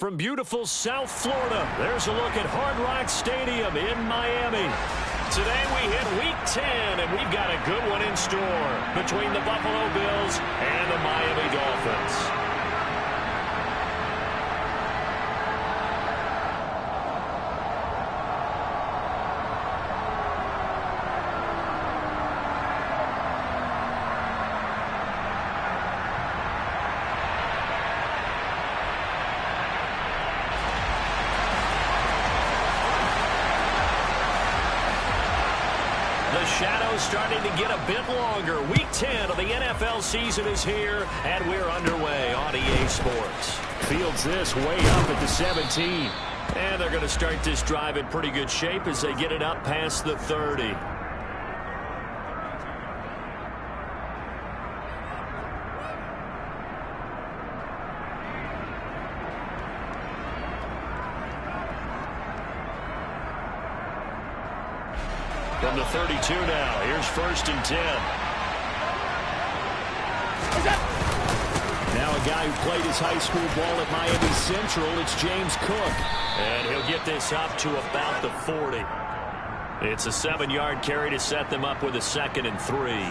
from beautiful South Florida. There's a look at Hard Rock Stadium in Miami. Today we hit Week 10, and we've got a good one in store between the Buffalo Bills and the Miami Dolphins. The shadow's starting to get a bit longer. Week 10 of the NFL season is here, and we're underway on EA Sports. Fields this way up at the 17. And they're going to start this drive in pretty good shape as they get it up past the 30. From the 32 now, here's 1st and 10. Now a guy who played his high school ball at Miami Central, it's James Cook. And he'll get this up to about the 40. It's a 7-yard carry to set them up with a 2nd and 3.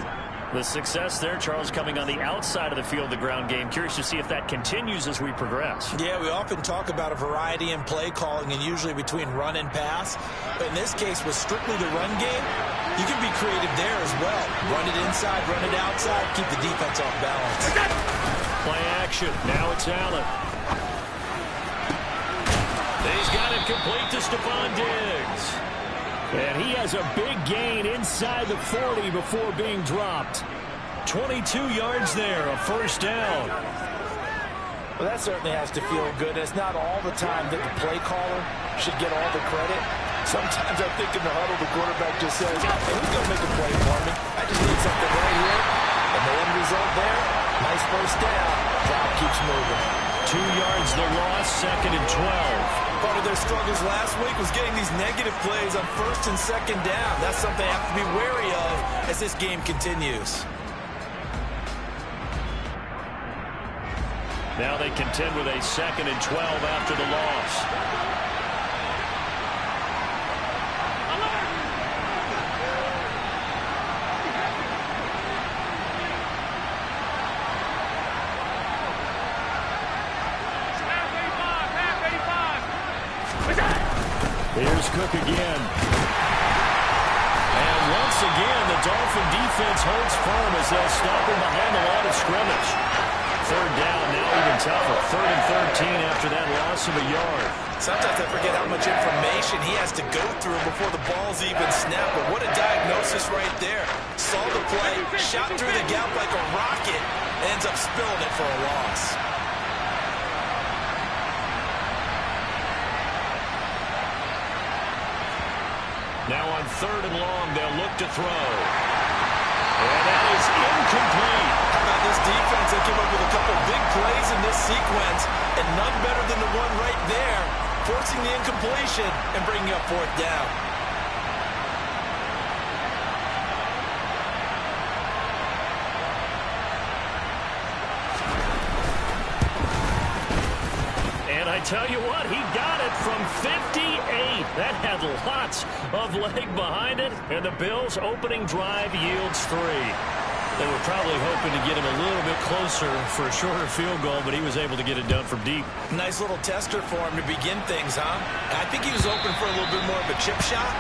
The success there, Charles, coming on the outside of the field, the ground game. Curious to see if that continues as we progress. Yeah, we often talk about a variety in play calling and usually between run and pass. But in this case, with strictly the run game, you can be creative there as well. Run it inside, run it outside, keep the defense off balance. Play action. Now it's Allen. He's got it complete to Stephon Diggs. And he has a big gain inside the 40 before being dropped. 22 yards there, a 1st down. Well, that certainly has to feel good. It's not all the time that the play caller should get all the credit. Sometimes I think in the huddle, the quarterback just says, hey, who's going to make a play for me? I just need something right here. And the end result there, nice 1st down. Clock keeps moving. 2 yards the loss, 2nd and 12. Part of their struggles last week was getting these negative plays on 1st and 2nd down. That's something they have to be wary of as this game continues. Now they contend with a 2nd and 12 after the loss. Here's Cook again. And once again, the Dolphin defense holds firm as they'll stop him behind the line of scrimmage. 3rd down, now even tougher. 3rd and 13 after that loss of a yard. Sometimes I forget how much information he has to go through before the ball's even snapped. But what a diagnosis right there. Saw the play, shot through the gap like a rocket, ends up spilling it for a loss. Now on 3rd and long, they'll look to throw. And that is incomplete. How about this defense? They came up with a couple big plays in this sequence, and none better than the one right there, forcing the incompletion and bringing up 4th down. I tell you what, he got it from 58. That had lots of leg behind it, and the Bills' opening drive yields 3. They were probably hoping to get him a little bit closer for a shorter field goal, but he was able to get it done from deep. Nice little tester for him to begin things, huh? I think he was open for a little bit more of a chip shot.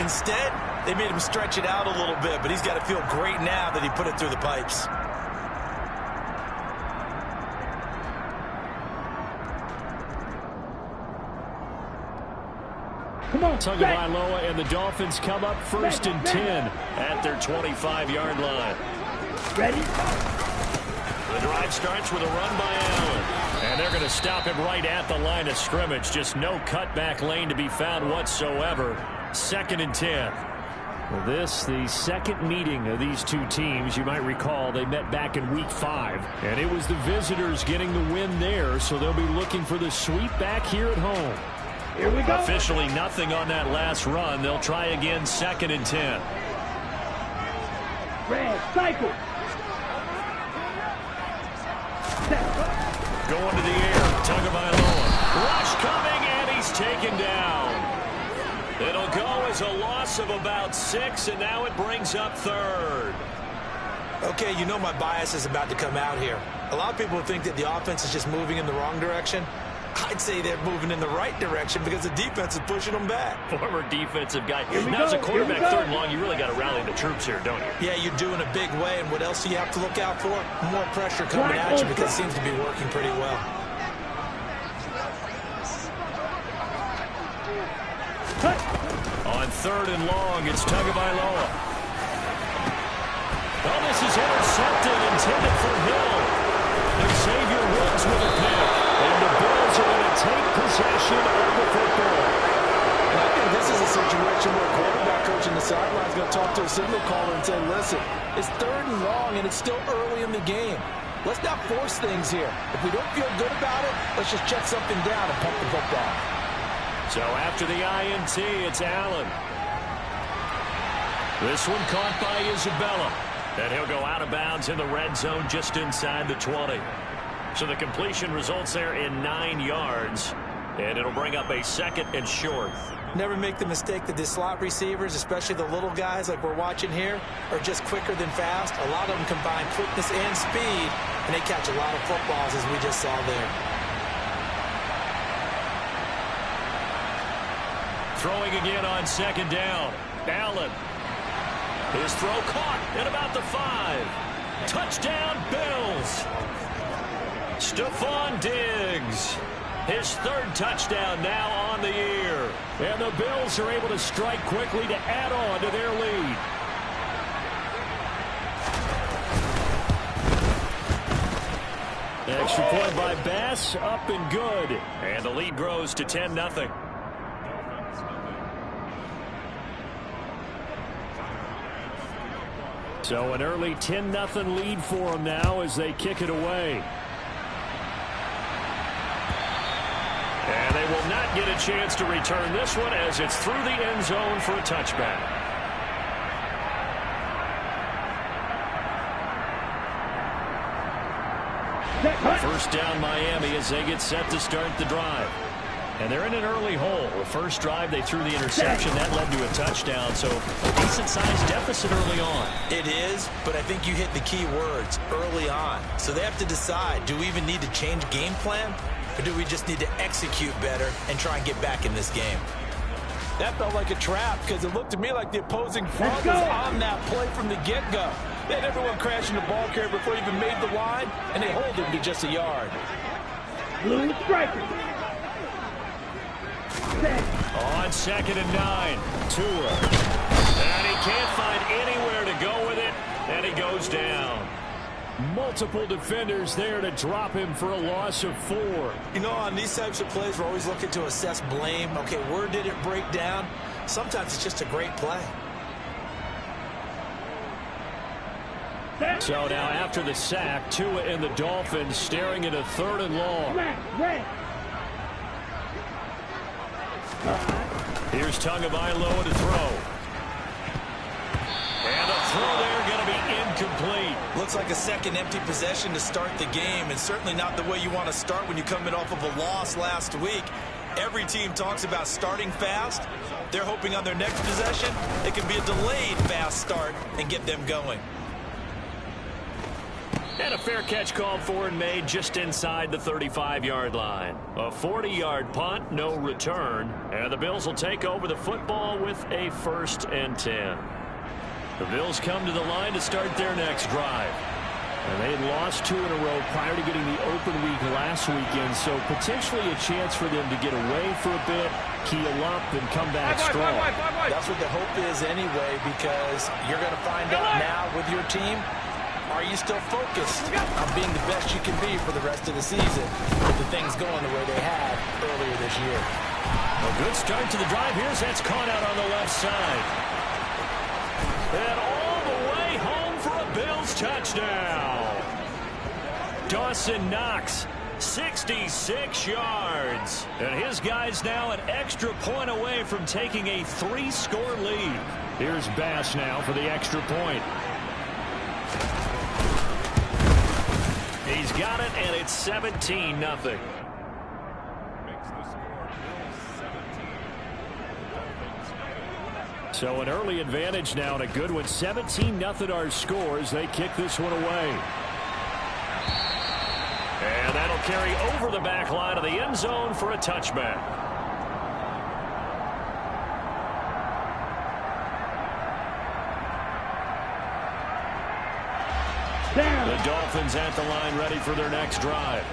Instead, they made him stretch it out a little bit, but he's got to feel great now that he put it through the pipes. Tagovailoa and the Dolphins come up 1st and 10 at their 25-yard line. Ready? The drive starts with a run by Allen. And they're going to stop him right at the line of scrimmage. Just no cutback lane to be found whatsoever. 2nd and 10. Well, this, the second meeting of these two teams. You might recall they met back in Week 5. And it was the visitors getting the win there, so they'll be looking for the sweep back here at home. Here we go. Officially nothing on that last run. They'll try again 2nd and 10. Red, cycle. Going to the air. Tagovailoa. taken down. It'll go as a loss of about 6, and now it brings up third. Okay, you know my bias is about to come out here. A lot of people think that the offense is just moving in the wrong direction. I'd say they're moving in the right direction because the defense is pushing them back. Former defensive guy. Now, as a quarterback, third and long, you really got to rally the troops here, don't you? Yeah, you do in a big way. And what else do you have to look out for? More pressure coming at you because it seems to be working pretty well. On third and long, it's Tagovailoa. Oh, this is intercepted, intended for Hill. Xavier Woods with a pick. And the Bills are going to take possession of the football. And I think this is a situation where a quarterback coach in the sideline is going to talk to a signal caller and say, listen, it's third and long and it's still early in the game. Let's not force things here. If we don't feel good about it, let's just check something down and pump the football. So after the INT, it's Allen. This one caught by Isabella. And he'll go out of bounds in the red zone just inside the 20. So the completion results there in 9 yards. And it'll bring up a 2nd and short. Never make the mistake that the slot receivers, especially the little guys like we're watching here, are just quicker than fast. A lot of them combine quickness and speed, and they catch a lot of footballs, as we just saw there. Throwing again on 2nd down. Allen. His throw caught at about the 5. Touchdown, Bills. Stephon Diggs. His 3rd touchdown now on the year. And the Bills are able to strike quickly to add on to their lead. Extra point by Bass, up and good. And the lead grows to 10-0. So an early 10-0 lead for them now as they kick it away. And they will not get a chance to return this one as it's through the end zone for a touchback. First down Miami as they get set to start the drive. And they're in an early hole. The first drive, they threw the interception. That led to a touchdown. So a decent-sized deficit early on. It is, but I think you hit the key words, early on. So they have to decide, do we even need to change game plan? Or do we just need to execute better and try and get back in this game? That felt like a trap because it looked to me like the opposing front was on that play from the get-go. They had everyone crashing the ball carrier before he even made the line, and they hold him to just a yard. Blue striker. On 2nd and 9, Tua. And he can't find anywhere to go with it, and he goes down. Multiple defenders there to drop him for a loss of 4. You know, on these types of plays, we're always looking to assess blame. Okay, where did it break down? Sometimes it's just a great play. So now after the sack, Tua and the Dolphins staring at a 3rd and long. Here's Tagovailoa to throw. And the throw there going to be incomplete. Looks like a second empty possession to start the game, and certainly not the way you want to start when you're coming off of a loss last week. Every team talks about starting fast. They're hoping on their next possession it can be a delayed fast start and get them going. And a fair catch called for and made just inside the 35-yard line. A 40-yard punt, no return. And the Bills will take over the football with a 1st and 10. The Bills come to the line to start their next drive. And they had lost 2 in a row prior to getting the open week last weekend, so potentially a chance for them to get away for a bit, keel up, and come back strong. That's what the hope is anyway, because you're going to find out now with your team, are you still focused on being the best you can be for the rest of the season with the things going the way they had earlier this year? A good start to the drive. Here's that's caught out on the left side. And all the way home for a Bills touchdown. Dawson Knox, 66 yards. And his guys now an extra point away from taking a 3-score lead. Here's Bass now for the extra point. He's got it, and it's 17-0. So an early advantage now and a good one. 17-0 our scores. They kick this one away. And that'll carry over the back line of the end zone for a touchback. The Dolphins at the line ready for their next drive.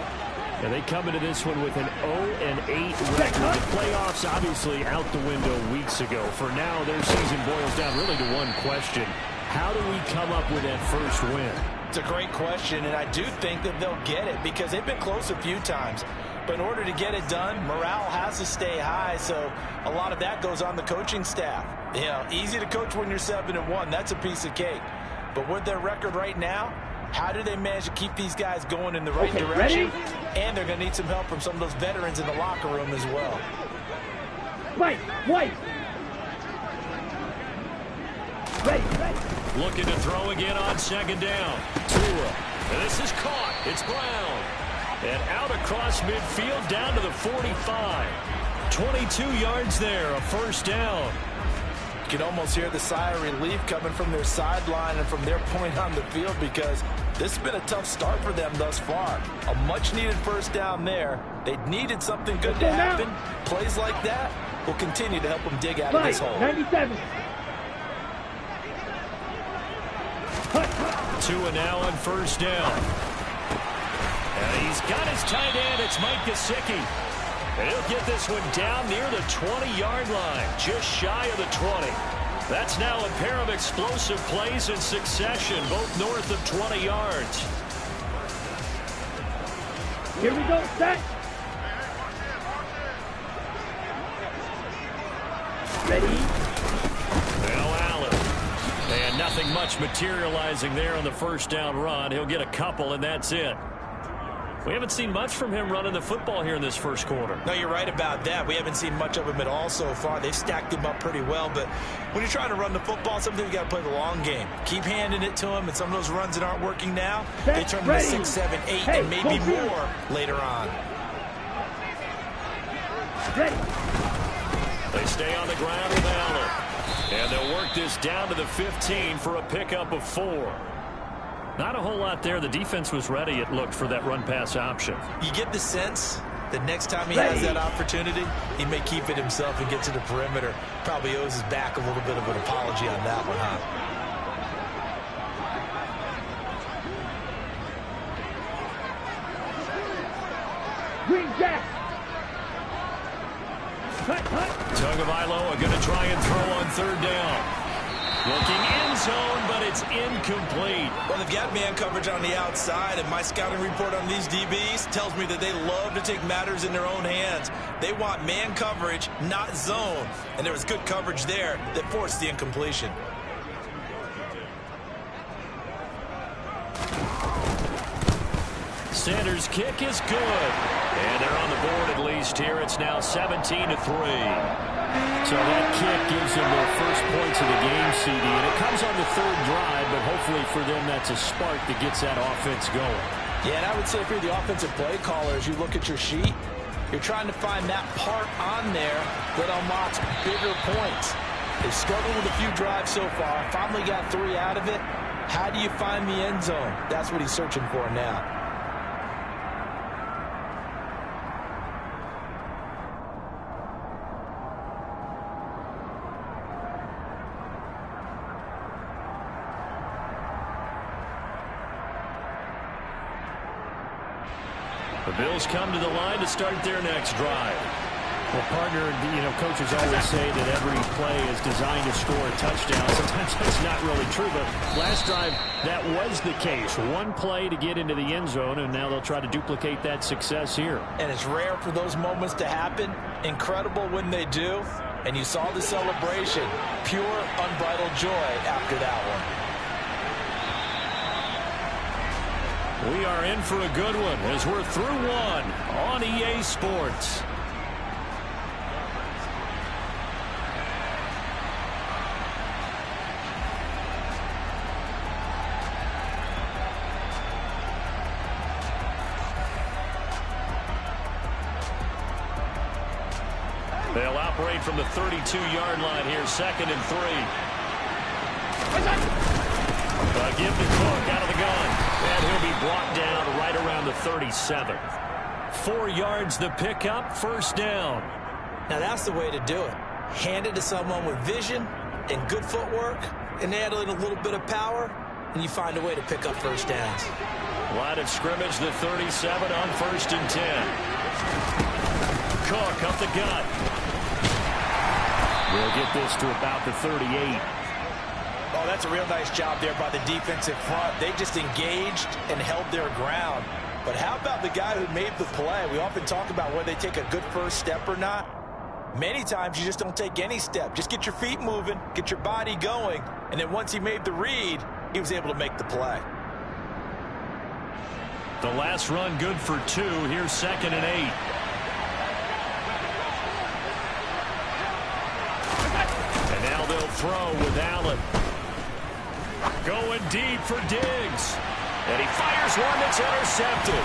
And they come into this one with an 0-8 record. The playoffs obviously out the window weeks ago. For now, their season boils down really to one question. How do we come up with that first win? It's a great question, and I do think that they'll get it because they've been close a few times. But in order to get it done, morale has to stay high, so a lot of that goes on the coaching staff. You know, easy to coach when you're 7-1. That's a piece of cake. But with their record right now, how do they manage to keep these guys going in the right direction? Ready? And they're going to need some help from some of those veterans in the locker room as well. White. Ready. Looking to throw again on second down. Tua. And this is caught. It's Brown. And out across midfield down to the 45. 22 yards there, a first down. You can almost hear the sigh of relief coming from their sideline and from their point on the field because this has been a tough start for them thus far. A much-needed first down there. They needed something good to happen. Plays like that will continue to help them dig out of this hole. 97. Tua now on first down. And he's got his tight end. It's Mike Gesicki. And he'll get this one down near the 20-yard line, just shy of the 20. That's now a pair of explosive plays in succession, both north of 20 yards. Here we go, set. Ready. Now Allen. And nothing much materializing there on the first down run. He'll get a couple, and that's it. We haven't seen much from him running the football here in this first quarter. No, you're right about that. We haven't seen much of him at all so far. They've stacked him up pretty well, but when you're trying to run the football, sometimes you got to play the long game. Keep handing it to him, and some of those runs that aren't working now, they turn into 6, 7, 8, and maybe more later on. Ready. They stay on the ground with Allen. And they'll work this down to the 15 for a pickup of 4. Not a whole lot there. The defense was ready, it looked, for that run-pass option. You get the sense that next time he has that opportunity, he may keep it himself and get to the perimeter. Probably owes his back a little bit of an apology on that one, huh? Green Jack. Tagovailoa going to try and throw on third down. Looking end zone, but it's incomplete. Well, they've got man coverage on the outside, and my scouting report on these DBs tells me that they love to take matters in their own hands. They want man coverage, not zone. And there was good coverage there that forced the incompletion. Sanders' kick is good. And they're on the board at least here. It's now 17-3. So that kick gives them their first points of the game, CD. And it comes on the third drive, but hopefully for them that's a spark that gets that offense going. Yeah, and I would say if you're the offensive play caller, as you look at your sheet, you're trying to find that part on there that unlocks bigger points. They've struggled with a few drives so far. Finally got 3 out of it. How do you find the end zone? That's what he's searching for now. The Bills come to the line to start their next drive. Well, partner, coaches always say that every play is designed to score a touchdown. Sometimes that's not really true, but last drive, that was the case. One play to get into the end zone, and now they'll try to duplicate that success here. And it's rare for those moments to happen. Incredible when they do. And you saw the celebration. Pure, unbridled joy after that one. We are in for a good one as we're through one on EA Sports. They'll operate from the 32-yard line here, 2nd and 3. Give to Cook out of the gun. And he'll be brought down right around the 37. 4 yards the pickup, 1st down. Now that's the way to do it. Hand it to someone with vision and good footwork and add in a little bit of power, and you find a way to pick up 1st downs. Line of scrimmage, the 37 on 1st and 10. Cook up the gut. We'll get this to about the 38. Oh, that's a real nice job there by the defensive front. They just engaged and held their ground. But how about the guy who made the play? We often talk about whether they take a good first step or not. Many times you just don't take any step. Just get your feet moving, get your body going, and then once he made the read, he was able to make the play. The last run good for 2. Here's 2nd and 8. And now they'll throw with Allen. Going deep for Diggs. And he fires one that's intercepted.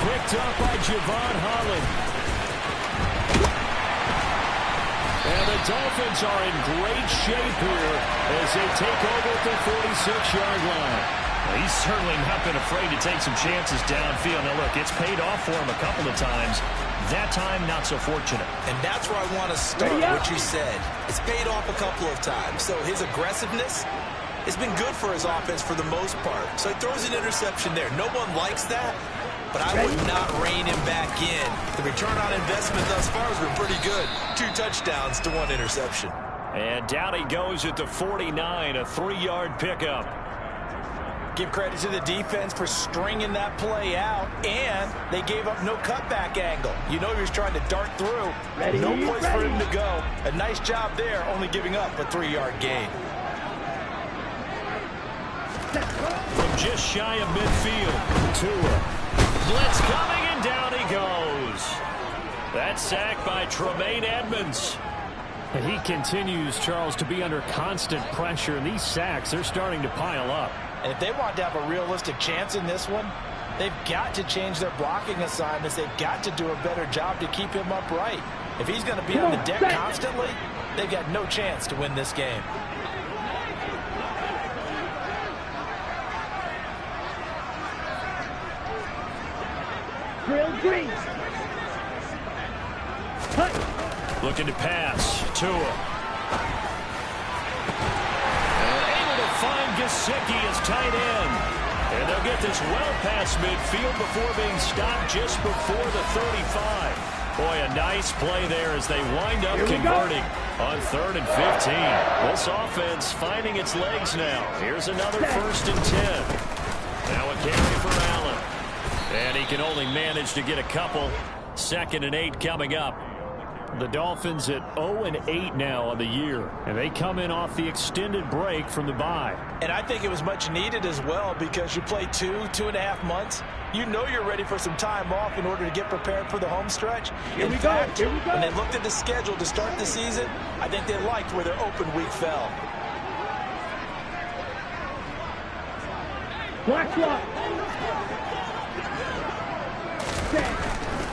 Picked up by Javon Holland. And the Dolphins are in great shape here as they take over at the 46-yard line. Well, he's certainly not been afraid to take some chances downfield. Now, look, it's paid off for him a couple of times. That time, not so fortunate. And that's where I want to start what you said. It's paid off a couple of times. So his aggressiveness has been good for his offense for the most part. So he throws an interception there. No one likes that, but I would not rein him back in. The return on investment thus far has been pretty good. 2 touchdowns to 1 interception. And down he goes at the 49, a 3-yard pickup. Give credit to the defense for stringing that play out, and they gave up no cutback angle. You know he was trying to dart through. No place for him to go. A nice job there, only giving up a 3-yard gain. From just shy of midfield, Tua. Blitz coming, and down he goes. That sack by Tremaine Edmonds. And he continues, Charles, to be under constant pressure. And these sacks, they're starting to pile up. And if they want to have a realistic chance in this one, they've got to change their blocking assignments. They've got to do a better job to keep him upright. If he's going to be on the deck constantly, they've got no chance to win this game. Drill green. Looking to pass. Tua. And able to find Gesicki as tight end. And they'll get this well past midfield before being stopped just before the 35. Boy, a nice play there as they wind up converting on 3rd and 15. This offense finding its legs now. Here's another 1st and 10. Now a carry for Allen. And he can only manage to get a couple. 2nd and 8 coming up. The Dolphins at 0-8 now on the year. And they come in off the extended break from the bye. And I think it was much needed as well because you play 2.5 months. You know you're ready for some time off in order to get prepared for the home stretch. In fact, when they looked at the schedule to start the season, I think they liked where their open week fell. Black block.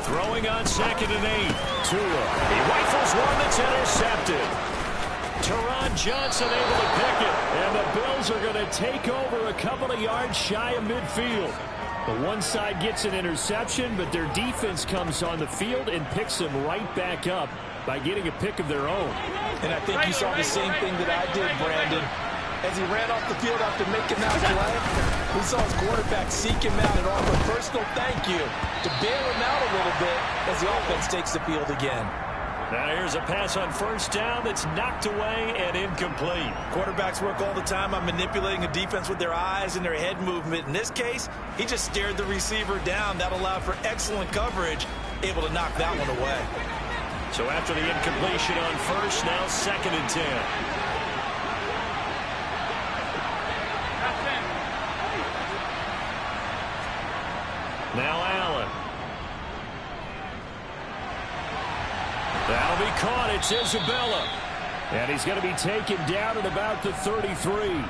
Throwing on 2nd and 8. Tua. He rifles one that's intercepted. Teron Johnson able to pick it. And the Bills are going to take over a couple of yards shy of midfield. The one side gets an interception, but their defense comes on the field and picks them right back up by getting a pick of their own. And I think you saw the same thing that I did, Brandon. As he ran off the field after making that play, we saw his quarterback seek him out and offer a personal thank you to bail him out a little bit as the offense takes the field again. Now here's a pass on 1st down that's knocked away and incomplete. Quarterbacks work all the time on manipulating a defense with their eyes and their head movement. In this case, he just stared the receiver down. That allowed for excellent coverage, able to knock that one away. So after the incompletion on 1st, now 2nd and 10. Now Allen. That'll be caught. It's Isabella. And he's going to be taken down at about the 33.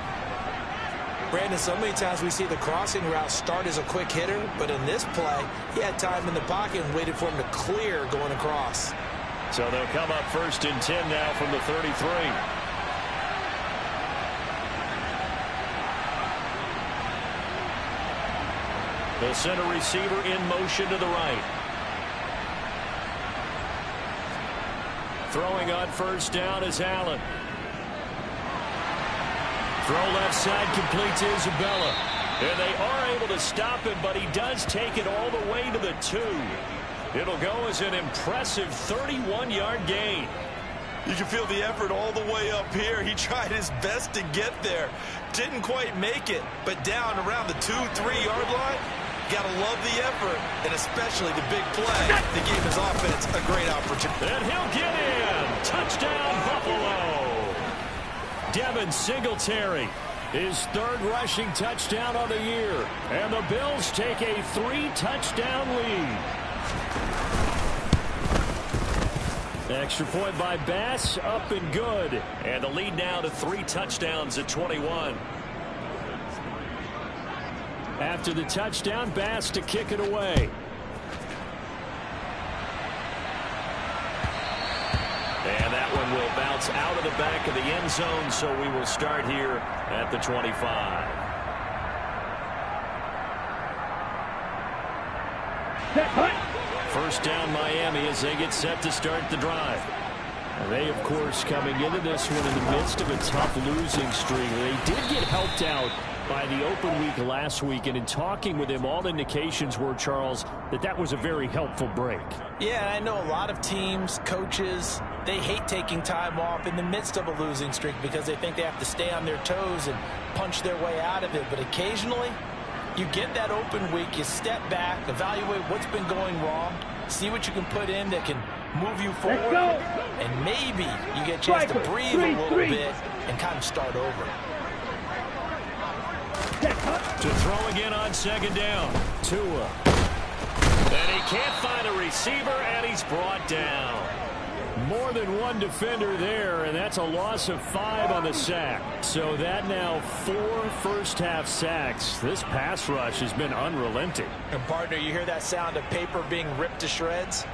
Brandon, so many times we see the crossing route start as a quick hitter, but in this play, he had time in the pocket and waited for him to clear going across. So they'll come up 1st and 10 now from the 33. The center receiver in motion to the right. Throwing on 1st down is Allen. Throw left side, complete to Isabella. And they are able to stop him, but he does take it all the way to the 2. It'll go as an impressive 31-yard gain. You can feel the effort all the way up here. He tried his best to get there. Didn't quite make it, but down around the 2-3-yard line, gotta love the effort, and especially the big play that gave his offense a great opportunity. And he'll get in. Touchdown, Buffalo. Devin Singletary, his 3rd rushing touchdown of the year. And the Bills take a 3-touchdown lead. Extra point by Bass, up and good. And the lead now to 3 touchdowns at 21. After the touchdown, Bass to kick it away. And that one will bounce out of the back of the end zone, so we will start here at the 25. First down Miami as they get set to start the drive. And they, of course, coming into this one in the midst of a tough losing streak. They did get helped out by the open week last week, and in talking with him, all indications were, Charles, that was a very helpful break. Yeah, I know a lot of teams, coaches, they hate taking time off in the midst of a losing streak because they think they have to stay on their toes and punch their way out of it. But occasionally, you get that open week, you step back, evaluate what's been going wrong, see what you can put in that can move you forward, and maybe you get a chance to breathe a little bit and kind of start over. To throw again on 2nd down. Tua. And he can't find a receiver, and he's brought down. More than one defender there, and that's a loss of 5 on the sack. So that now 4 first-half sacks. This pass rush has been unrelenting. And, partner, you hear that sound of paper being ripped to shreds?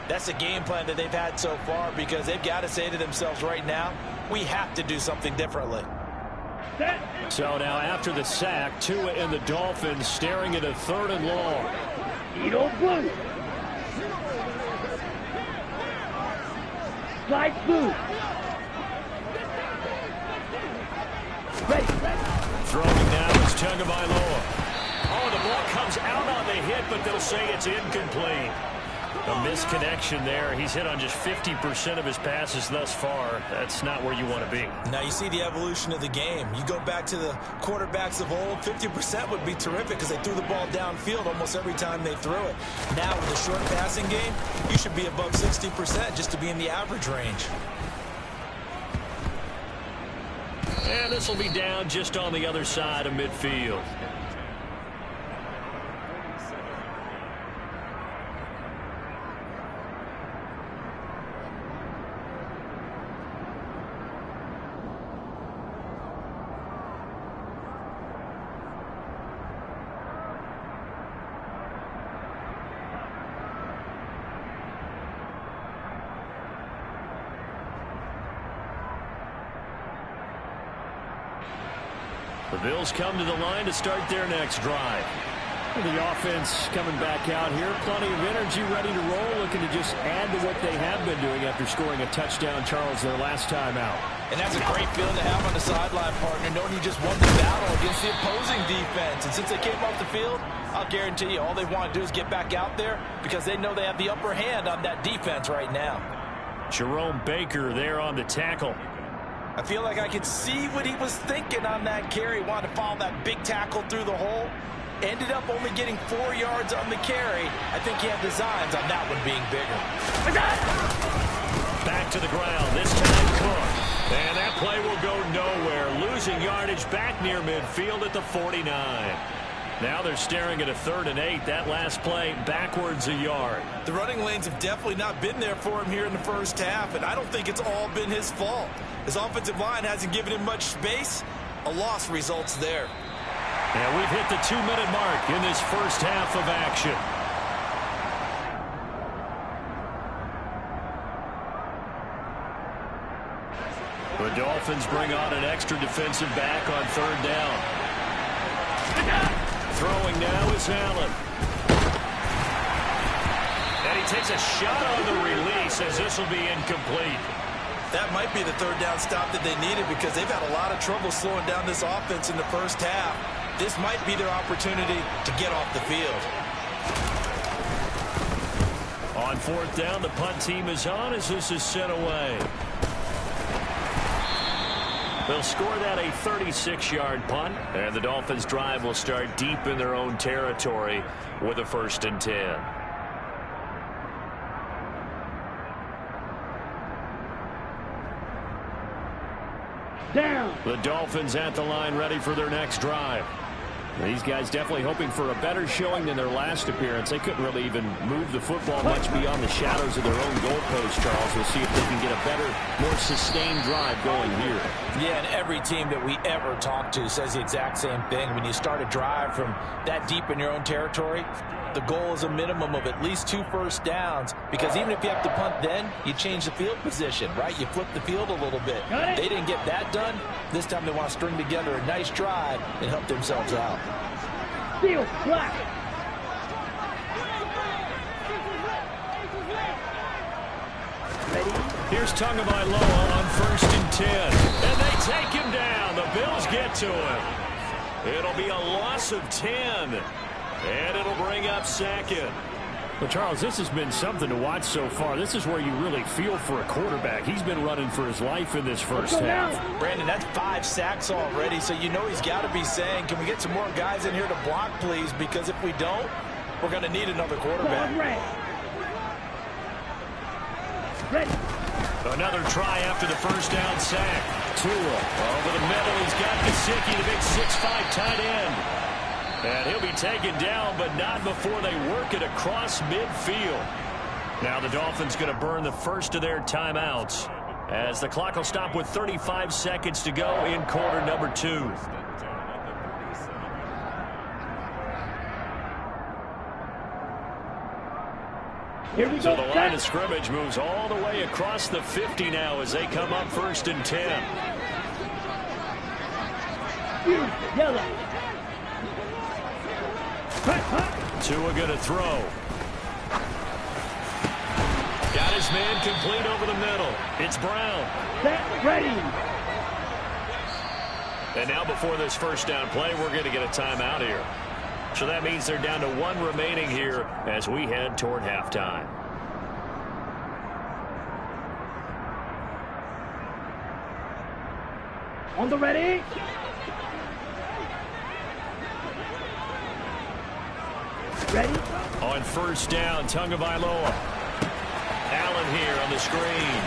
That's the game plan that they've had so far because they've got to say to themselves right now, we have to do something differently. So now after the sack, Tua and the Dolphins staring at a 3rd and long. Edo blue. Slide blue. Ready. Throwing now is Tagovailoa. Oh, the ball comes out on the hit, but they'll say it's incomplete. A misconnection there. He's hit on just 50% of his passes thus far. That's not where you want to be. Now you see the evolution of the game. You go back to the quarterbacks of old, 50% would be terrific because they threw the ball downfield almost every time they threw it. Now with the short passing game, you should be above 60% just to be in the average range. And this will be down just on the other side of midfield. The Bills come to the line to start their next drive. The offense coming back out here. Plenty of energy, ready to roll, looking to just add to what they have been doing after scoring a touchdown, Charles, their last time out. And that's a great feeling to have on the sideline, partner, knowing you just won the battle against the opposing defense. And since they came off the field, I'll guarantee you all they want to do is get back out there because they know they have the upper hand on that defense right now. Jerome Baker there on the tackle. I feel like I could see what he was thinking on that carry. Wanted to follow that big tackle through the hole. Ended up only getting 4 yards on the carry. I think he had designs on that one being bigger. Back to the ground. This time Cook. And that play will go nowhere. Losing yardage back near midfield at the 49. Now they're staring at a 3rd and 8. That last play backwards a yard. The running lanes have definitely not been there for him here in the first half, and I don't think it's all been his fault. His offensive line hasn't given him much space. A loss results there. And we've hit the 2-minute mark in this first half of action. Dolphins bring on an extra defensive back on third down. Throwing now is Allen. And he takes a shot on the release as this will be incomplete. That might be the third down stop that they needed because they've had a lot of trouble slowing down this offense in the first half. This might be their opportunity to get off the field. On fourth down, the punt team is on as this is sent away. They'll score that a 36-yard punt, and the Dolphins' drive will start deep in their own territory with a 1st and 10. Down. The Dolphins at the line ready for their next drive. These guys definitely hoping for a better showing than their last appearance. They couldn't really even move the football much beyond the shadows of their own goalpost, Charles. We'll see if they can get a better, more sustained drive going here. Yeah, and every team that we ever talk to says the exact same thing. When you start a drive from that deep in your own territory, the goal is a minimum of at least 2 first downs, because even if you have to punt then, you change the field position, right? You flip the field a little bit. They didn't get that done. This time they want to string together a nice drive and help themselves out. Field flat. Ready? Here's Tagovailoa on 1st and 10. And they take him down. The Bills get to him. It'll be a loss of 10. And it'll bring up 2nd. Well, Charles, this has been something to watch so far. This is where you really feel for a quarterback. He's been running for his life in this first half. Brandon, that's 5 sacks already, so you know he's got to be saying, can we get some more guys in here to block, please? Because if we don't, we're going to need another quarterback. Ready. Another try after the first down sack. Tua over the middle. He's got Gesicki, the big 6'5" tight end. And he'll be taken down, but not before they work it across midfield. Now the Dolphins going to burn the first of their timeouts as the clock will stop with 35 seconds to go in quarter number 2. Here we So go. the line of scrimmage moves all the way across the 50 now as they come up 1st and 10. Yellow. Tua going to throw. Got his man complete over the middle. It's Brown. Set. Ready. And now before this first down play, we're going to get a timeout here. So that means they're down to 1 remaining here as we head toward halftime. On the ready. Ready. On 1st down, Tagovailoa. Allen here on the screen.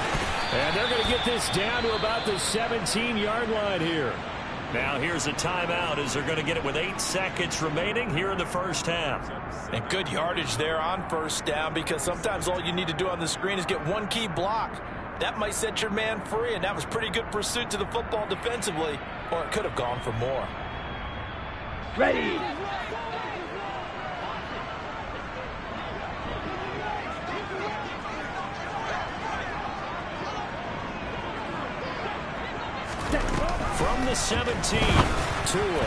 And they're going to get this down to about the 17-yard line here. Now here's a timeout as they're going to get it with 8 seconds remaining here in the first half. And good yardage there on 1st down, because sometimes all you need to do on the screen is get one key block. That might set your man free, and that was pretty good pursuit to the football defensively, or it could have gone for more. Ready. From the 17, Tua.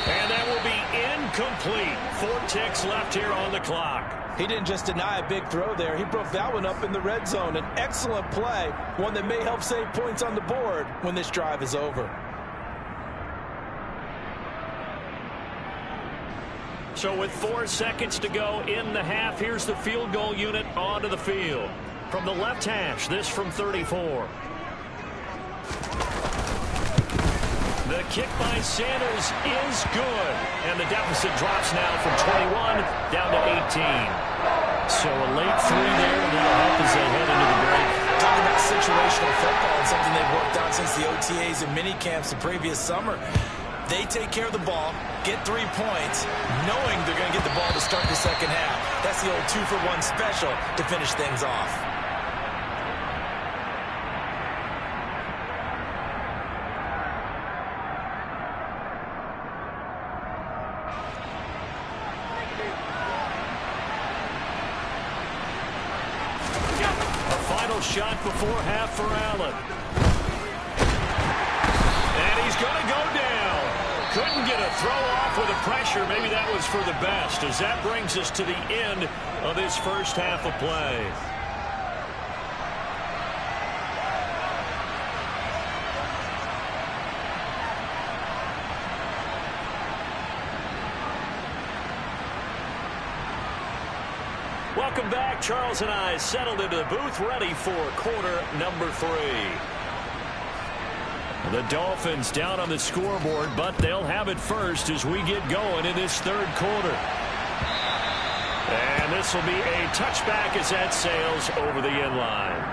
And that will be incomplete. 4 ticks left here on the clock. He didn't just deny a big throw there. He broke that one up in the red zone. An excellent play, one that may help save points on the board when this drive is over. So with 4 seconds to go in the half, here's the field goal unit onto the field. From the left hash, this from 34. The kick by Sanders is good. And the deficit drops now from 21 down to 18. So a late 3 there, and that'll help as they head into the break. Talk about situational football, and something they've worked on since the OTAs and mini camps the previous summer. They take care of the ball, get 3 points, knowing they're going to get the ball to start the second half. That's the old 2-for-1 special to finish things off. A final shot before half for Allen. Couldn't get a throw off with the pressure. Maybe that was for the best, as that brings us to the end of this first half of play. Welcome back. Charles and I settled into the booth, ready for quarter number 3. The Dolphins down on the scoreboard, but they'll have it first as we get going in this third quarter. And this will be a touchback as that sails over the end line.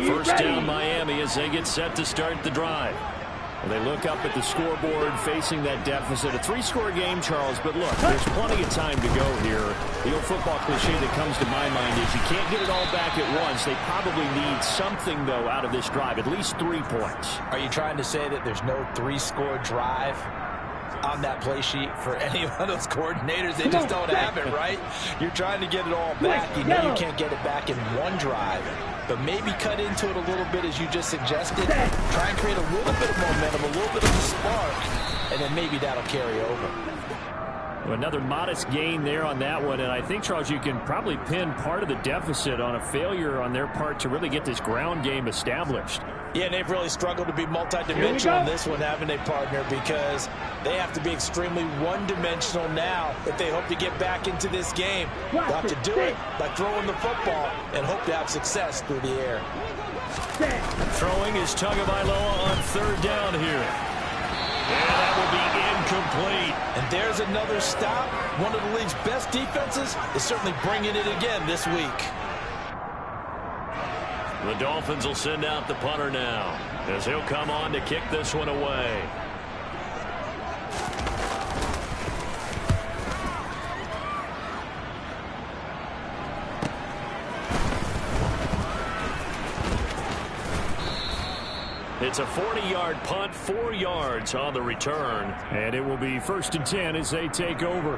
First down Miami as they get set to start the drive. They look up at the scoreboard facing that deficit. A 3-score game, Charles, but look, there's plenty of time to go here. The old football cliche that comes to my mind is you can't get it all back at once. They probably need something, though, out of this drive, at least 3 points. Are you trying to say that there's no 3-score drive on that play sheet for any of those coordinators? They just don't have it, right? You're trying to get it all back. You know you can't get it back in one drive. But maybe cut into it a little bit as you just suggested. Try and create a little bit of momentum, a little bit of a spark, and then maybe that'll carry over. Another modest gain there on that one, and I think, Charles, you can probably pin part of the deficit on a failure on their part to really get this ground game established. Yeah, and they've really struggled to be multidimensional in this one, haven't they, partner? Because they have to be extremely one-dimensional now if they hope to get back into this game. They'll have to do it by throwing the football and hope to have success through the air. Throwing is Tagovailoa on third down here. And that will be incomplete. And there's another stop. One of the league's best defenses is certainly bringing it again this week. The Dolphins will send out the punter now as he'll come on to kick this one away. It's a 40-yard punt, 4 yards on the return. And it will be 1st and 10 as they take over.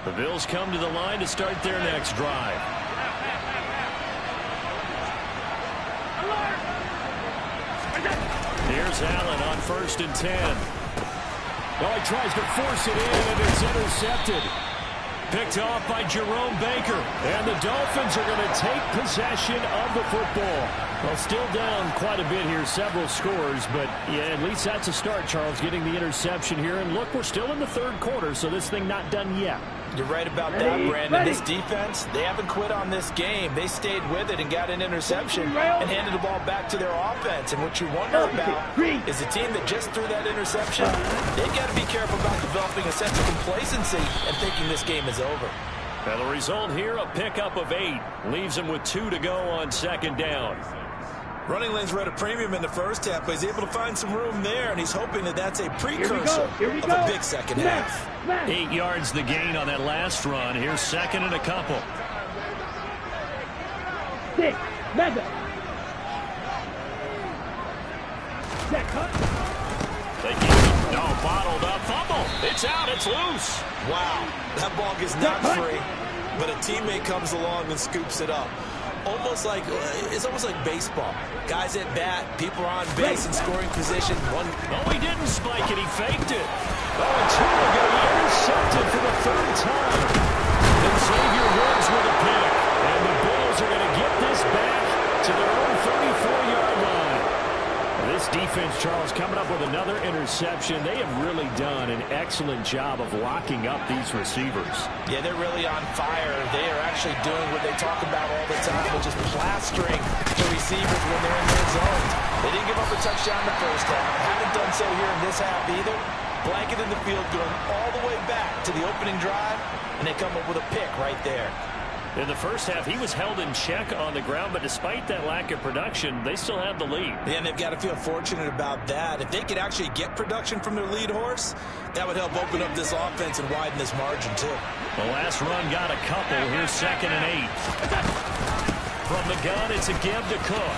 The Bills come to the line to start their next drive. Here's Allen on 1st and 10. Well, he tries to force it in, and it's intercepted. Picked off by Jerome Baker. And the Dolphins are going to take possession of the football. Well, still down quite a bit here, several scores, but yeah, at least that's a start, Charles, getting the interception here. And look, we're still in the third quarter, so this thing not done yet. You're right about that, Brandon. This defense, they haven't quit on this game. They stayed with it and got an interception and handed the ball back to their offense. And what you wonder about is the team that just threw that interception, they've got to be careful about developing a sense of complacency and thinking this game is over. And the result here, a pickup of 8. Leaves them with 2 to go on 2nd down. Running lanes were at a premium in the first half, but he's able to find some room there, and he's hoping that that's a precursor of a big second half. 8 yards the gain on that last run. Here's 2nd and a couple. 6, 7. They keep it. No, bottled up. Fumble. It's out. It's loose. Wow. That ball gets knocked free, but a teammate comes along and scoops it up. It's almost like baseball. Guys at bat, people are on base in scoring position. Oh, he didn't spike it. He faked it. Oh, and 2 ago, he intercepted for the 3rd time. And Xavier Woods with a pick. And the Bills are going to get this back to their own 34-yard line. This defense, Charles, coming up with another interception. They have really done an excellent job of locking up these receivers. Yeah, they're really on fire. They are actually doing what they talk about all the time, which is plastering the receivers when they're in their zones. They didn't give up a touchdown in the first half. Haven't done so here in this half either. Blanket in the field going all the way back to the opening drive, and they come up with a pick right there. In the first half, he was held in check on the ground, but despite that lack of production, they still have the lead. Yeah, and they've got to feel fortunate about that. If they could actually get production from their lead horse, that would help open up this offense and widen this margin, too. The last run got a couple. Here's 2nd and 8. From the gun, it's a give to Cook.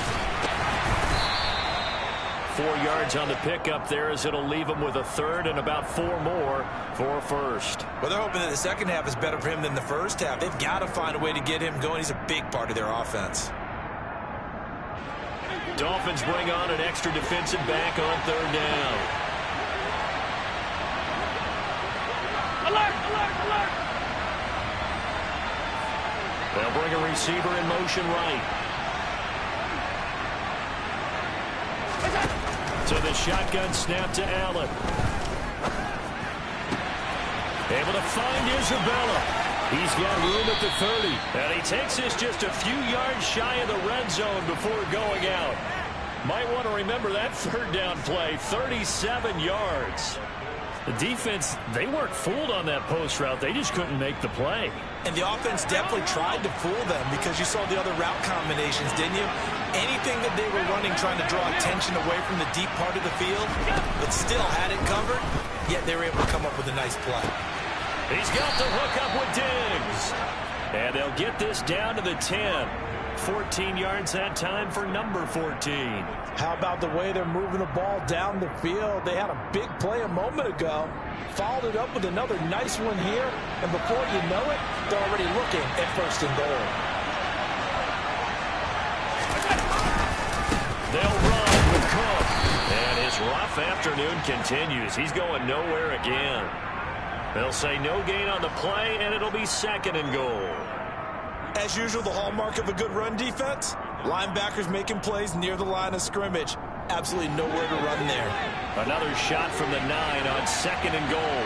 4 yards on the pickup there, as it'll leave him with a third and about 4 more for first. Well, they're hoping that the second half is better for him than the first half. They've got to find a way to get him going. He's a big part of their offense. Dolphins bring on an extra defensive back on third down. Alert! Alert! Alert! They'll bring a receiver in motion right. So the shotgun snap to Allen. Able to find Isabella. He's got room at the 30. And he takes this just a few yards shy of the red zone before going out. Might want to remember that third down play. 37 yards. The defense, they weren't fooled on that post route. They just couldn't make the play. And the offense definitely tried to fool them because you saw the other route combinations, didn't you? Anything that they were running trying to draw attention away from the deep part of the field, but still had it covered, yet they were able to come up with a nice play. He's got the hook up with Diggs. And they'll get this down to the 10. 14 yards that time for number 14. How about the way they're moving the ball down the field? They had a big play a moment ago. Followed it up with another nice one here. And before you know it, they're already looking at first and goal. They'll run with Cook. And his rough afternoon continues. He's going nowhere again. They'll say no gain on the play, and it'll be second and goal. As usual, the hallmark of a good run defense, linebackers making plays near the line of scrimmage. Absolutely nowhere to run there. Another shot from the 9 on second and goal.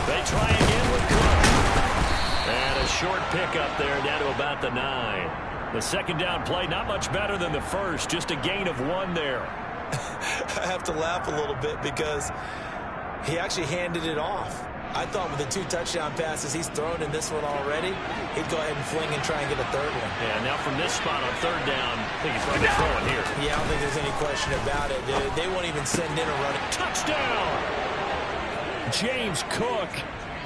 They try again with Cook. And a short pickup there down to about the 9. The second down play, not much better than the first, just a gain of 1 there. I have to laugh a little bit because he actually handed it off. I thought with the 2 touchdown passes he's thrown in this one already, he'd go ahead and fling and try and get a third one. Yeah, now from this spot on third down, I think he's probably throwing here. Yeah, I don't think there's any question about it. They won't even send in a running. Touchdown! James Cook,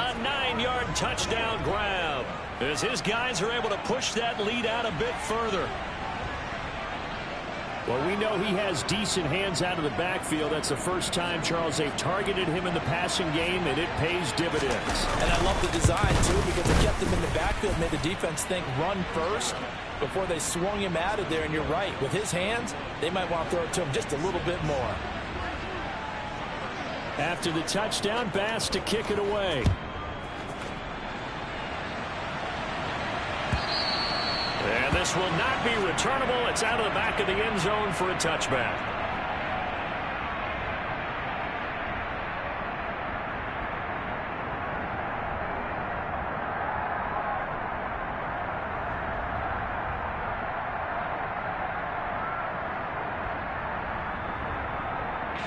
a 9-yard touchdown grab, as his guys are able to push that lead out a bit further. Well, we know he has decent hands out of the backfield. That's the first time, Charles, they've targeted him in the passing game, and it pays dividends. And I love the design, too, because it kept him in the backfield, made the defense think run first before they swung him out of there. And you're right, with his hands, they might want to throw it to him just a little bit more. After the touchdown, Bass to kick it away. And this will not be returnable. It's out of the back of the end zone for a touchback.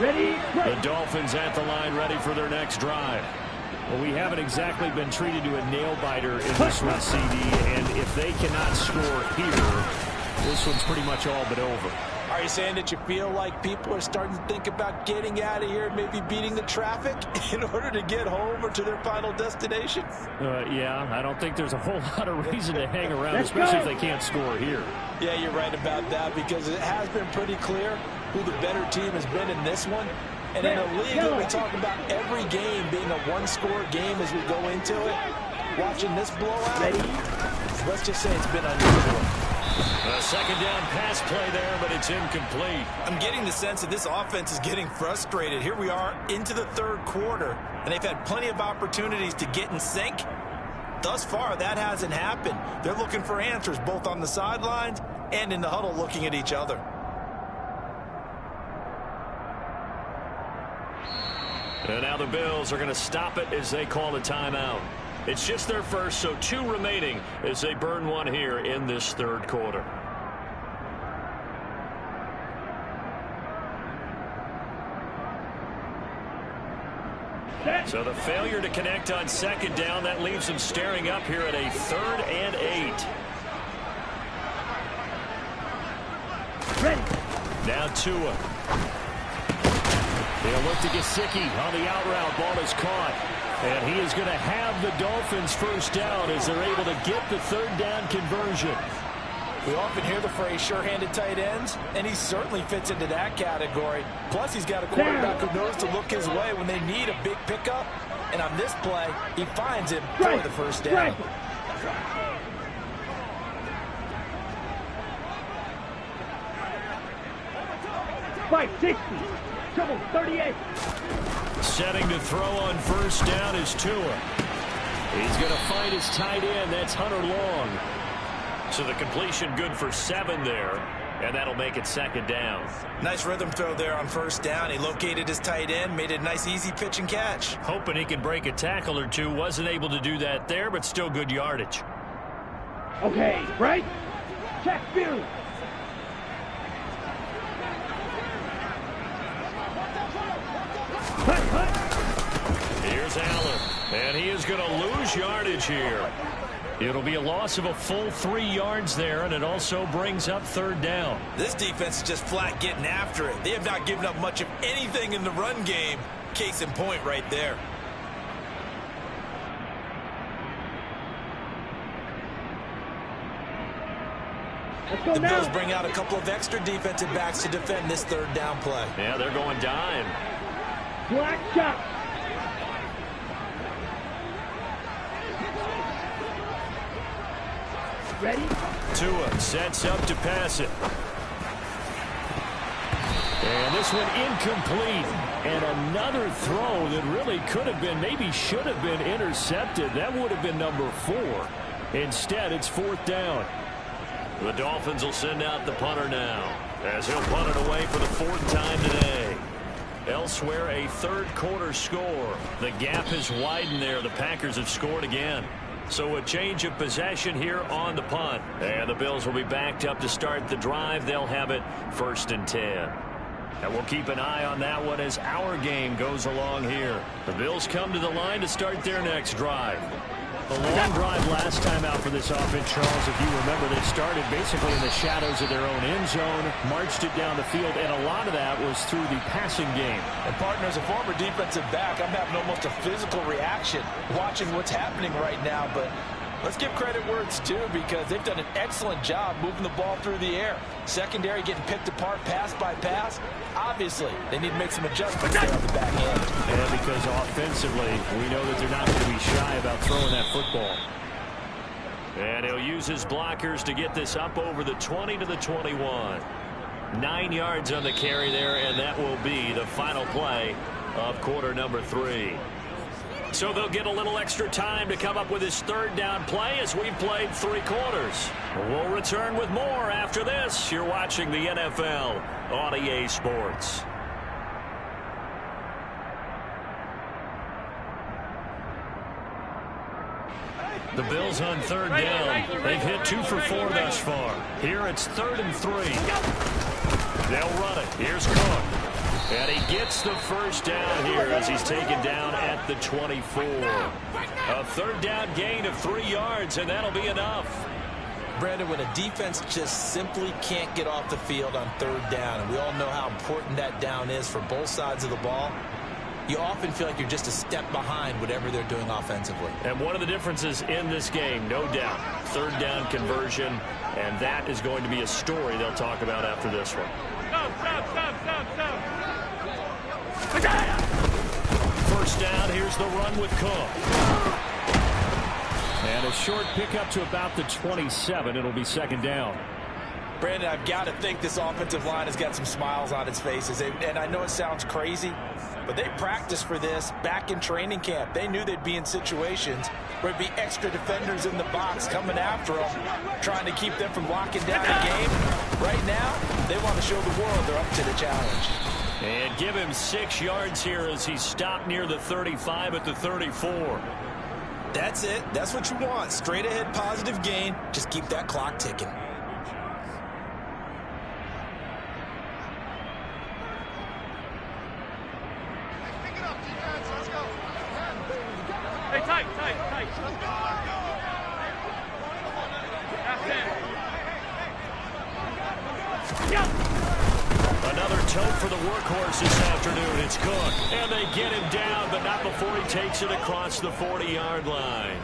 Ready? The Dolphins at the line, ready for their next drive. Well, we haven't exactly been treated to a nail-biter in this one, CD, and if they cannot score here, this one's pretty much all but over. Are you saying that you feel like people are starting to think about getting out of here, maybe beating the traffic in order to get home or to their final destination? Yeah, I don't think there's a whole lot of reason to hang around, especially if they can't score here. Yeah, you're right about that, because it has been pretty clear who the better team has been in this one. And in a league that we talk about every game being a one-score game as we go into it, watching this blowout, let's just say it's been unusual. A second down pass play there, but it's incomplete. I'm getting the sense that this offense is getting frustrated. Here we are into the third quarter, and they've had plenty of opportunities to get in sync. Thus far, that hasn't happened. They're looking for answers both on the sidelines and in the huddle looking at each other. And now the Bills are going to stop it as they call a timeout. It's just their first, so 2 remaining as they burn one here in this third quarter. So the failure to connect on second down, that leaves them staring up here at a 3rd and 8. Ready. Now Tua. They'll look to Gesicki on the out route. Ball is caught. And he is going to have the Dolphins first down as they're able to get the third down conversion. We often hear the phrase sure-handed tight ends, and he certainly fits into that category. Plus, he's got a quarterback who knows to look his way when they need a big pickup. And on this play, he finds him for the first down. Five 60. Trouble 38. Setting to throw on first down is Tua. He's going to find his tight end. That's Hunter Long. So the completion good for 7 there, and that'll make it second down. Nice rhythm throw there on first down. He located his tight end, made it a nice easy pitch and catch. Hoping he can break a tackle or two. Wasn't able to do that there, but still good yardage. Okay, right? Check view. Here's Allen, and he is going to lose yardage here. It'll be a loss of a full 3 yards there, and it also brings up third down. This defense is just flat getting after it. They have not given up much of anything in the run game. Case in point right there. Let's go the now. Bills bring out a couple of extra defensive backs to defend this third down play. Yeah, they're going dime. Black shot. Ready? Tua sets up to pass it. And this one incomplete. And another throw that really could have been, maybe should have been intercepted. That would have been number 4. Instead, it's fourth down. The Dolphins will send out the punter now, as he'll punt it away for the 4th time today. Elsewhere, a third quarter score. The gap has widened there. The Packers have scored again. So a change of possession here on the punt. And the Bills will be backed up to start the drive. They'll have it 1st and 10. And we'll keep an eye on that one as our game goes along here. The Bills come to the line to start their next drive. A long drive last time out for this offense, Charles. If you remember, they started basically in the shadows of their own end zone, marched it down the field, and a lot of that was through the passing game. And partner, as a former defensive back, I'm having almost a physical reaction watching what's happening right now. But let's give credit where it's due, because they've done an excellent job moving the ball through the air. Secondary getting picked apart pass by pass. Obviously, they need to make some adjustments there on the back end. And because offensively, we know that they're not going to be shy about throwing that football. And he'll use his blockers to get this up over the 20 to the 21. 9 yards on the carry there, and that will be the final play of quarter number 3. So they'll get a little extra time to come up with his third down play as we've played 3 quarters. We'll return with more after this. You're watching the NFL on EA Sports. The Bills on third down. They've hit 2 for 4 thus far. Here it's 3rd and 3. They'll run it. Here's Cook. And he gets the first down here as he's taken down at the 24. A third down gain of 3 yards, and that'll be enough. Brandon, when a defense just simply can't get off the field on third down, and we all know how important that down is for both sides of the ball, you often feel like you're just a step behind whatever they're doing offensively. And one of the differences in this game, no doubt, third down conversion, and that is going to be a story they'll talk about after this one. Stop. First down, here's the run with Cook. And a short pickup to about the 27. It'll be 2nd down. Brandon, I've got to think this offensive line has got some smiles on its faces. And I know it sounds crazy, but they practiced for this back in training camp. They knew they'd be in situations where it'd be extra defenders in the box coming after them, trying to keep them from locking down the game. Right now, they want to show the world they're up to the challenge. And give him 6 yards here as he stopped near the 35 at the 34. That's it. That's what you want. Straight ahead positive gain. Just keep that clock ticking. Hey, tight. That's it. Yeah. Another tote for the workhorse this afternoon. It's Cook. And they get him down, but not before he takes it across the 40-yard line.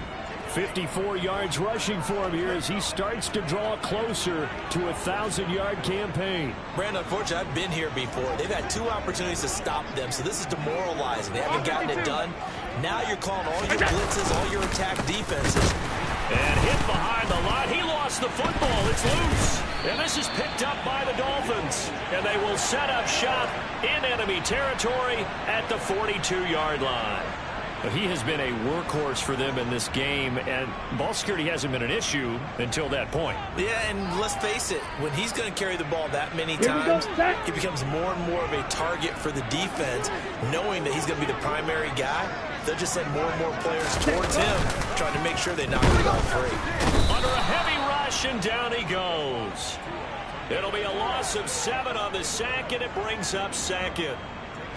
54 yards rushing for him here as he starts to draw closer to a 1,000-yard campaign. Brandon, unfortunately, I've been here before. They've had 2 opportunities to stop them, so this is demoralizing. They haven't gotten it done. Now you're calling all your blitzes, all your attack defenses. And hit behind the line. He lost the football. It's loose. And this is picked up by the Dolphins. And they will set up shop in enemy territory at the 42-yard line. But he has been a workhorse for them in this game, and ball security hasn't been an issue until that point. Yeah, and let's face it, when he's going to carry the ball that many times, he becomes more and more of a target for the defense, knowing that he's going to be the primary guy. They'll just send more and more players towards him, trying to make sure they knock the ball free. Under a heavy rush, and down he goes. It'll be a loss of 7 on the sack, and it brings up 2nd.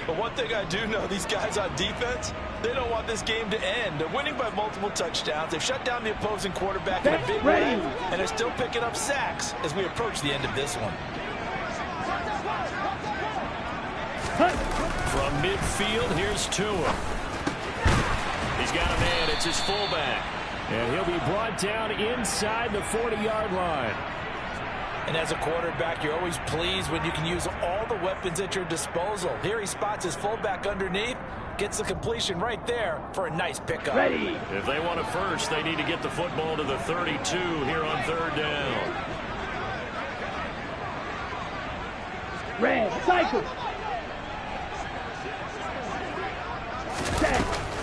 But one thing I do know, these guys on defense, they don't want this game to end. They're winning by multiple touchdowns. They've shut down the opposing quarterback in a big way, and they're still picking up sacks as we approach the end of this one. From midfield, here's Tua. He's got a man. It's his fullback. And he'll be brought down inside the 40-yard line. And as a quarterback, you're always pleased when you can use all the weapons at your disposal. Here he spots his fullback underneath, gets the completion right there for a nice pickup. Ready. If they want a first, they need to get the football to the 32 here on 3rd down. Red, cycle.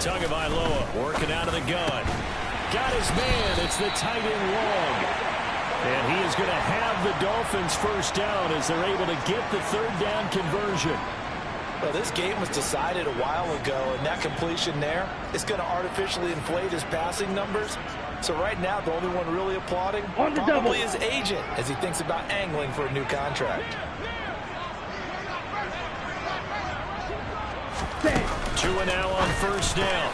Tagovailoa working out of the gun. Got his man. It's the tight end long. And he is going to have the Dolphins first down as they're able to get the 3rd down conversion. Well, this game was decided a while ago, and that completion there is going to artificially inflate his passing numbers. So right now, the only one really applauding probably his agent as he thinks about angling for a new contract. Tua now on 1st down.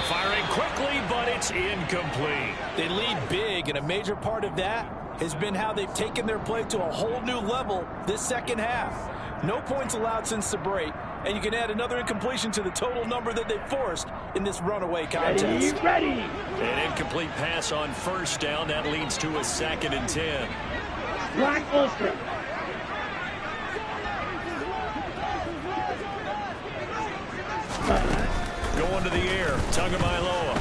Firing quickly, but it's incomplete. They lead big, and a major part of that has been how they've taken their play to a whole new level this second half. No points allowed since the break, and you can add another incompletion to the total number that they forced in this runaway contest. Ready. An incomplete pass on 1st down. That leads to a 2nd and 10. Black Ulster. Going to the air. Tagovailoa.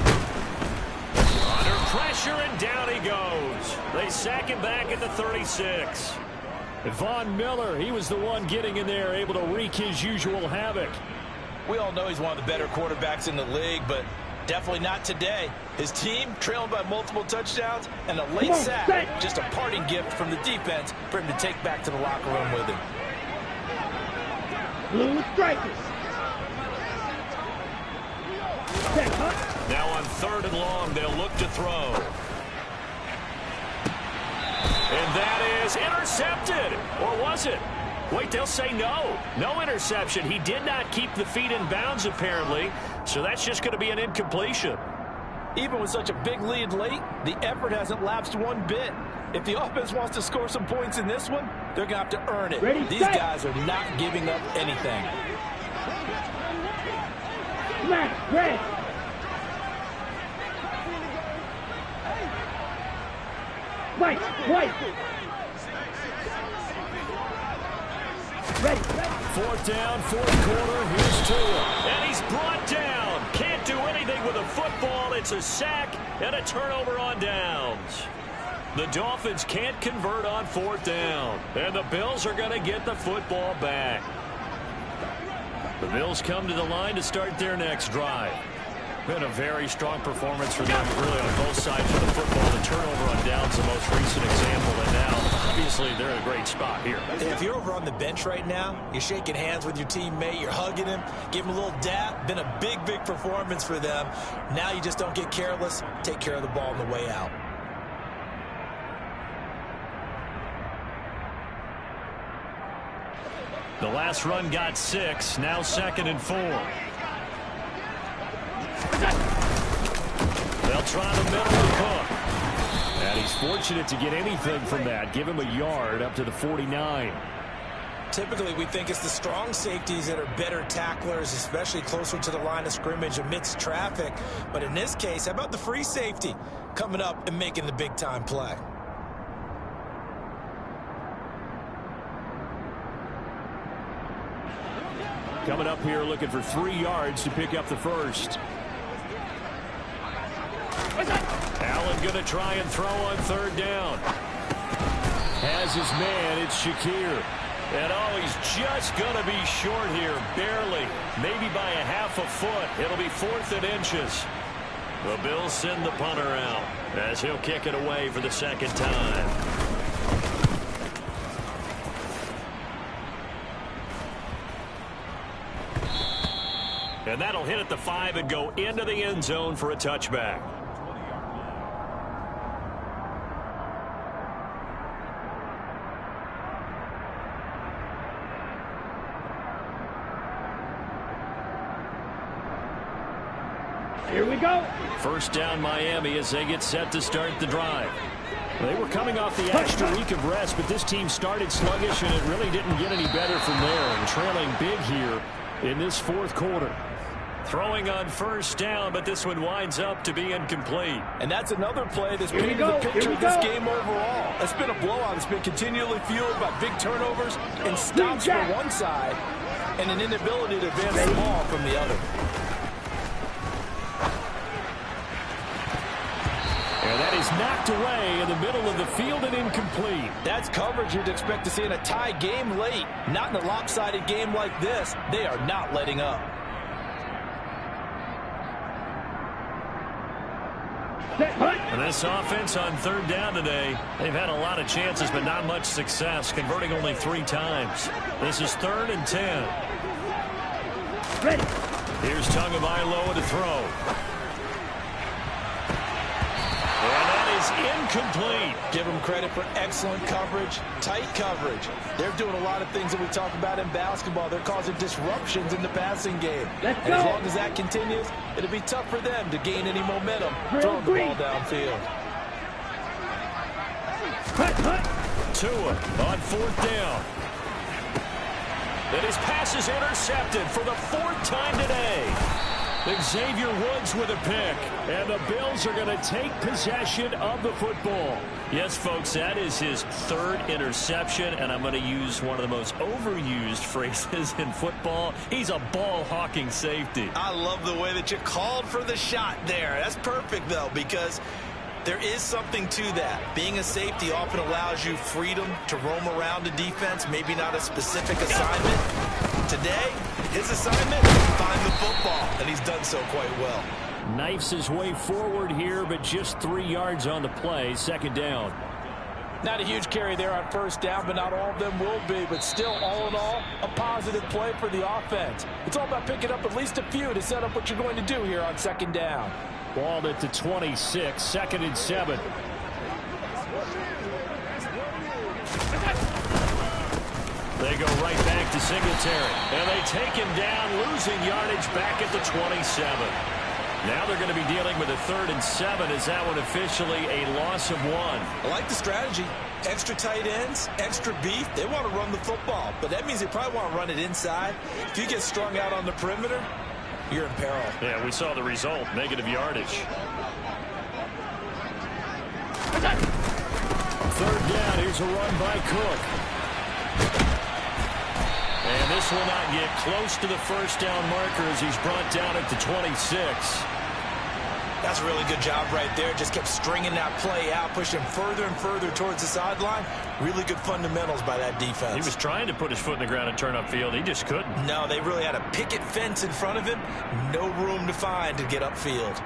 Under pressure, and down he goes. They sack him back at the 36. Von Miller, he was the one getting in there, able to wreak his usual havoc. We all know he's one of the better quarterbacks in the league, but definitely not today. His team trailing by multiple touchdowns, and a late sack, just a parting gift from the defense for him to take back to the locker room with him. Blue strikers. Now on 3rd and long, they'll look to throw. And that is intercepted. Or was it? Wait, they'll say no. No interception. He did not keep the feet in bounds, apparently. So that's just going to be an incompletion. Even with such a big lead late, the effort hasn't lapsed one bit. If the offense wants to score some points in this one, they're going to have to earn it. These guys are not giving up anything. Smash, red. White. Ready. 4th down, 4th quarter. Here's Tua. And he's brought down. Can't do anything with a football. It's a sack and a turnover on downs. The Dolphins can't convert on 4th down. And the Bills are going to get the football back. The Bills come to the line to start their next drive. Been a very strong performance for them, really, on both sides of the football. The turnover on downs, the most recent example, and now, obviously, they're in a great spot here. If you're over on the bench right now, you're shaking hands with your teammate, you're hugging him, give him a little dap. Been a big, big performance for them. Now you just don't get careless. Take care of the ball on the way out. The last run got 6, now 2nd and 4. They'll try the middle to Cook. And he's fortunate to get anything from that. Give him a yard up to the 49. Typically, we think it's the strong safeties that are better tacklers, especially closer to the line of scrimmage amidst traffic. But in this case, how about the free safety coming up and making the big-time play? Coming up here looking for 3 yards to pick up the first. Allen going to try and throw on third down. Has his man, it's Shakir. And oh, he's just going to be short here, barely, maybe by a half a foot. It'll be 4th and inches. The Bills send the punter out as he'll kick it away for the second time. And that'll hit at the 5 and go into the end zone for a touchback. Here we go. First down Miami as they get set to start the drive. They were coming off the extra week of rest, but this team started sluggish, and it really didn't get any better from there. And trailing big here in this 4th quarter. Throwing on first down, but this one winds up to be incomplete. And that's another play that's painted the picture of this game overall. It's been a blowout. It's been continually fueled by big turnovers and stops from one side and an inability to advance the ball from the other. And that is knocked away in the middle of the field and incomplete. That's coverage you'd expect to see in a tie game late. Not in a lopsided game like this. They are not letting up. And this offense on third down today, they've had a lot of chances, but not much success, converting only 3 times. This is 3rd and 10. Ready. Here's Tagovailoa to throw. And that is incomplete. Give them credit for excellent coverage, tight coverage. They're doing a lot of things that we talk about in basketball. They're causing disruptions in the passing game. And as long as that continues, it'll be tough for them to gain any momentum throwing the ball downfield. Tua on 4th down. And his pass is intercepted for the 4th time today. Xavier Woods with a pick. And the Bills are going to take possession of the football. Yes, folks, that is his 3rd interception, and I'm going to use one of the most overused phrases in football. He's a ball-hawking safety. I love the way that you called for the shot there. That's perfect, though, because there is something to that. Being a safety often allows you freedom to roam around a defense, maybe not a specific assignment. Today, his assignment, find the football, and he's done so quite well. Knifes his way forward here, but just 3 yards on the play. 2nd down. Not a huge carry there on first down, but not all of them will be. But still, all in all, a positive play for the offense. It's all about picking up at least a few to set up what you're going to do here on 2nd down. Ball at the 26, 2nd and 7. They go right back to Singletary. And they take him down, losing yardage back at the 27. Now they're going to be dealing with a 3rd and 7. Is that one officially a loss of 1? I like the strategy. Extra tight ends, extra beef. They want to run the football, but that means they probably want to run it inside. If you get strung out on the perimeter, you're in peril. Yeah, we saw the result, negative yardage. 3rd down, here's a run by Cook. And this will not get close to the first down marker as he's brought down at the 26. That's a really good job right there. Just kept stringing that play out, pushing further and further towards the sideline. Really good fundamentals by that defense. He was trying to put his foot in the ground and turn upfield. He just couldn't. No, they really had a picket fence in front of him. No room to find to get upfield.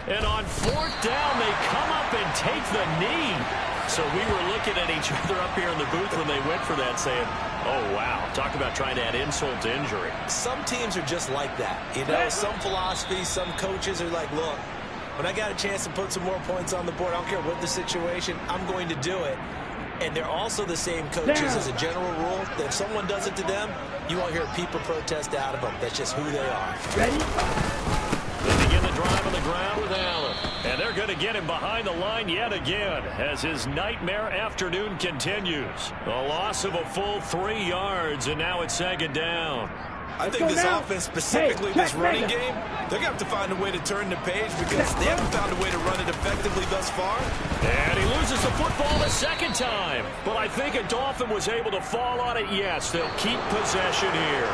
And on 4th down, they come up and take the knee. So we were looking at each other up here in the booth when they went for that saying, oh, wow, talk about trying to add insult to injury. Some teams are just like that. You know, some philosophies, some coaches are like, look, when I got a chance to put some more points on the board, I don't care what the situation, I'm going to do it. And they're also the same coaches as a general rule that if someone does it to them, you won't hear people protest out of them. That's just who they are. Ready? They begin the drive on the ground with Allen. And they're going to get him behind the line yet again as his nightmare afternoon continues. A loss of a full 3 yards, and now it's second down. I think this offense, specifically this running game, they're going to have to find a way to turn the page because they haven't found a way to run it effectively thus far. And he loses the football the second time. But I think a Dolphin was able to fall on it. Yes, they'll keep possession here.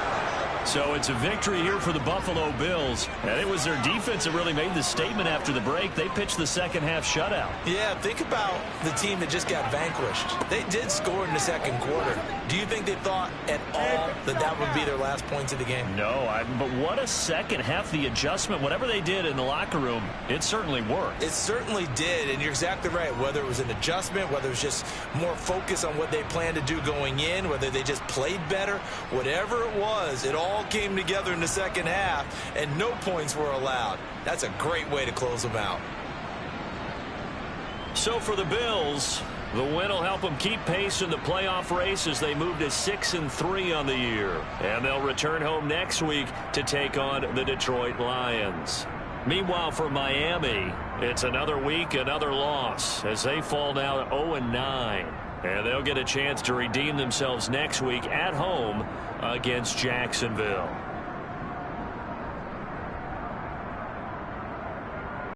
So it's a victory here for the Buffalo Bills. And it was their defense that really made the statement after the break. They pitched the second half shutout. Yeah, think about the team that just got vanquished. They did score in the second quarter. Do you think they thought at all that that would be their last points of the game? No, but what a second half. The adjustment, whatever they did in the locker room, it certainly worked. It certainly did, and you're exactly right. Whether it was an adjustment, whether it was just more focus on what they planned to do going in, whether they just played better, whatever it was, it all came together in the second half, and no points were allowed. That's a great way to close them out. So for the Bills, the win will help them keep pace in the playoff race as they move to 6-3 on the year. And they'll return home next week to take on the Detroit Lions. Meanwhile, for Miami, it's another week, another loss as they fall now to 0-9. And they'll get a chance to redeem themselves next week at home against Jacksonville.